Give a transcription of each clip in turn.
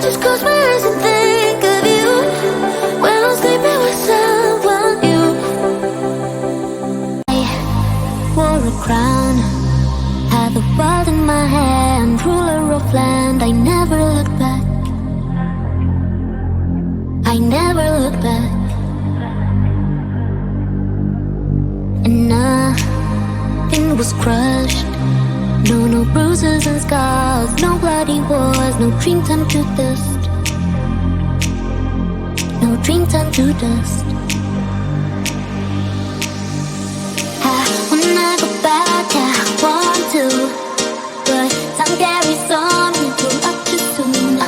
just close my eyes and think of you when I'm sleeping with someone new. I wore a crown, had the world in my hand, ruler of land. I never looked back, I never looked back. And nothing was crushed, no bruises and scars, no bloody wars, no dream turned to dust, no dream turned to dust. When I go back, I want to, but time carries on, we grew up too soon.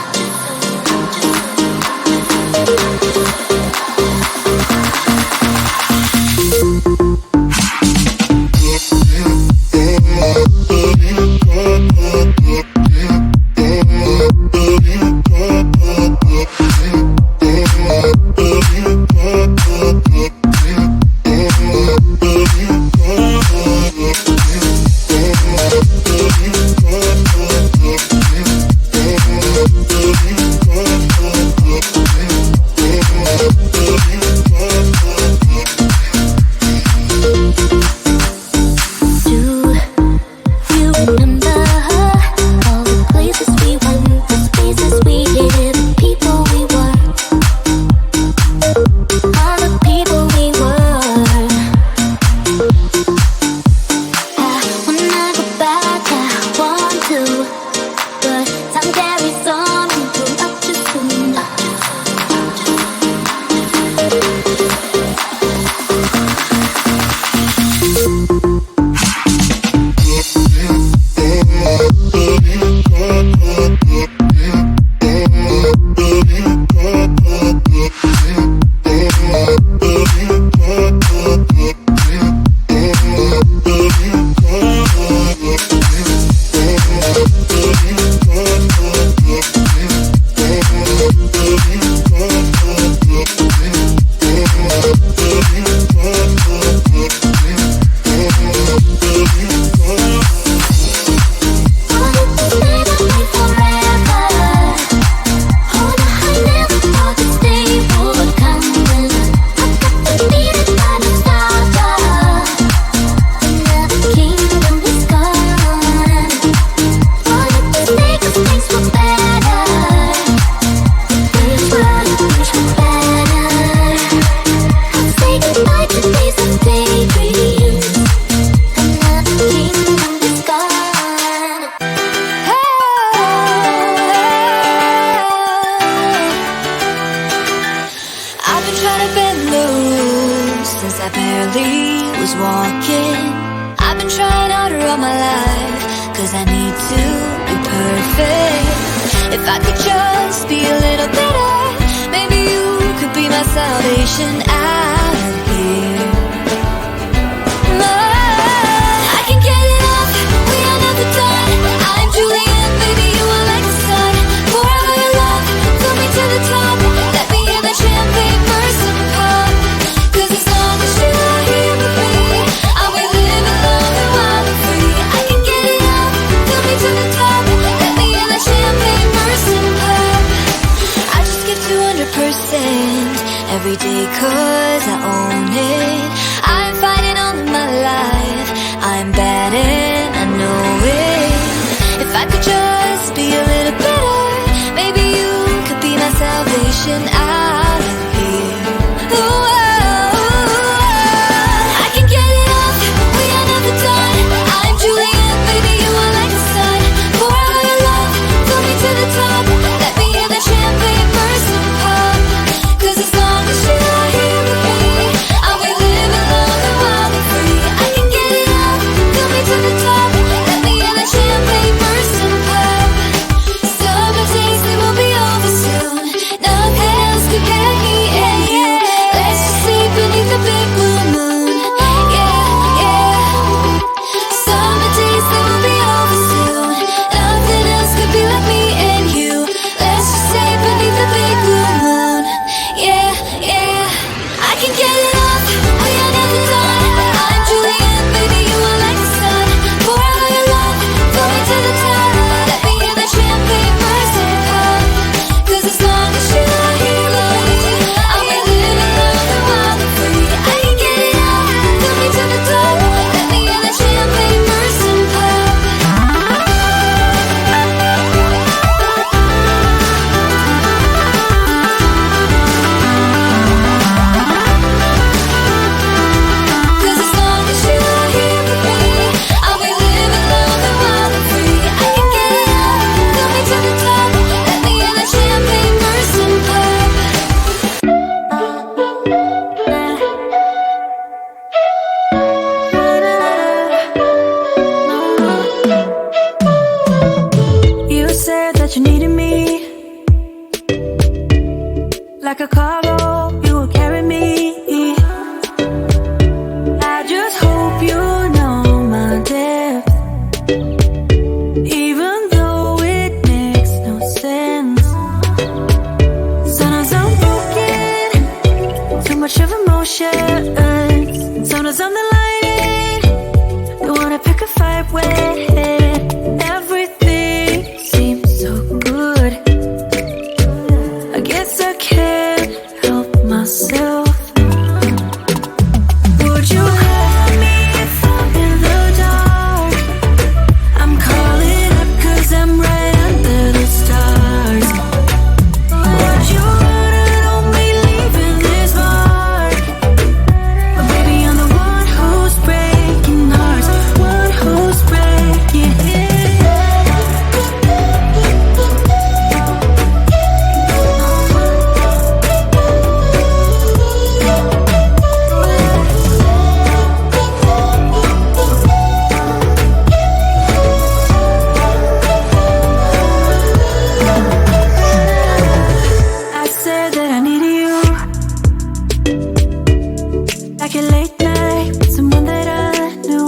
Champagne burst and pop. Summer days, they won't be over soon. No pale like a cargo, you will carry me. I just hope you know my depth, even though it makes no sense. Sometimes I'm broken, too much of emotion. Sometimes I'm the light, don't wanna pick a fight with. Everything seems so good, I guess I can't help myself. Would you help me if I'm in the dark? I'm calling up 'cause I'm right under the stars. Would you run on me leaving this mark? But baby, I'm the one who's breaking hearts, one who's breaking I said that I needed you, like a late night with someone that I knew.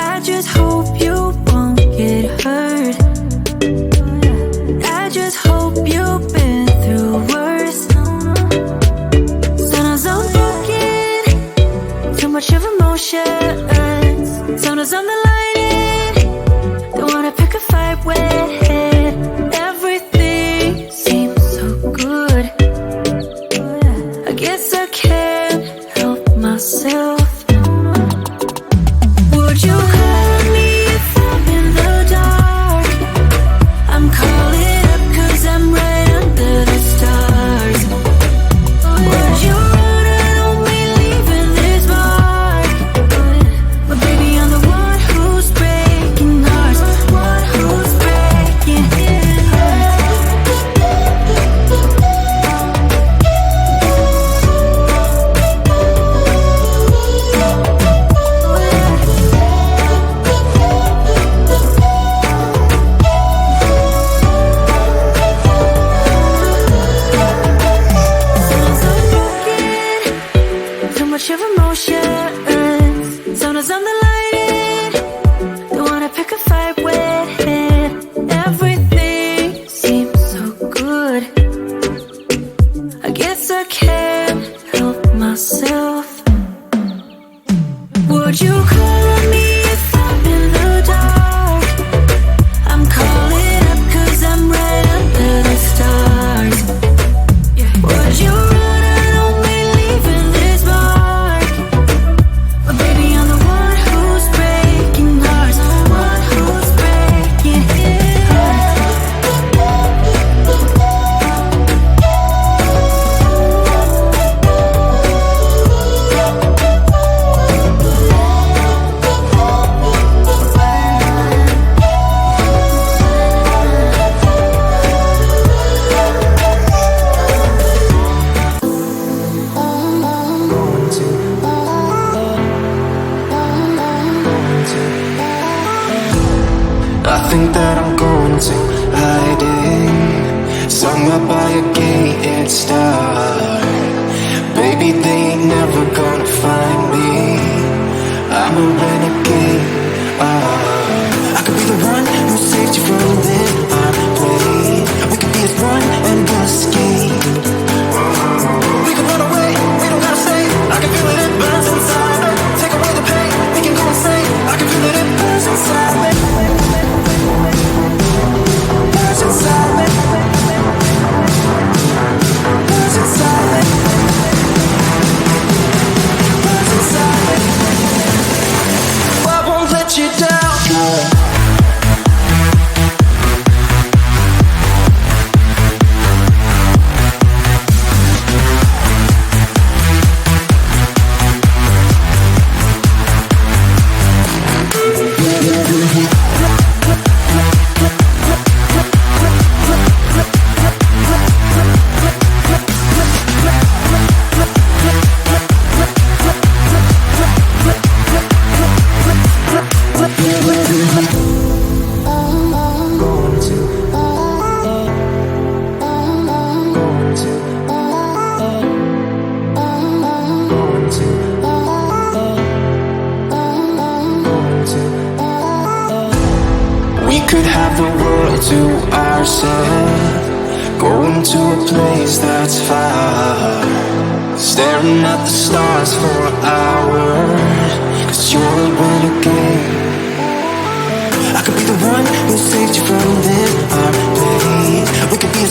I just hope you won't get hurt. I just hope you've been through worse. Sometimes I'm broken, too much of emotions. Sometimes I'm the light, don't wanna pick a fight with. Everything seems so good, I guess I can't help myself. Would you help me if I'm in the dark? I'm calling up 'cause I'm right under the stars. Would you run on me leaving this mark? But baby, I'm the one who's breaking hearts, one who's breaking hearts. Sometimes I'm broken, too much of emotions. Sometimes I'm the light, don't wanna pick a fight with. Everything seems so good, I guess I can't help myself. Would you call me if I'm in the dark? I'm calling up 'cause I'm right under the stars. Would you run on me leaving this mark? But baby, I'm the one who's breaking hearts, one who's breaking hearts. I think that I'm going to hiding, somewhere by a gated star. Baby, they ain't never gonna find me, I'm a renegade. I could be the one who saved you from this plane. We could be as one and escape. We can run away, we don't gotta stay. I can feel it, it burns inside me. Take away the pain, we can go insane. I can feel it, it burns inside me. Burns inside me. Burns to ourselves, going to a place that's far, staring at the stars for hours, 'cause you're a renegade. I could be the one who saved you from this heartbreak. We could be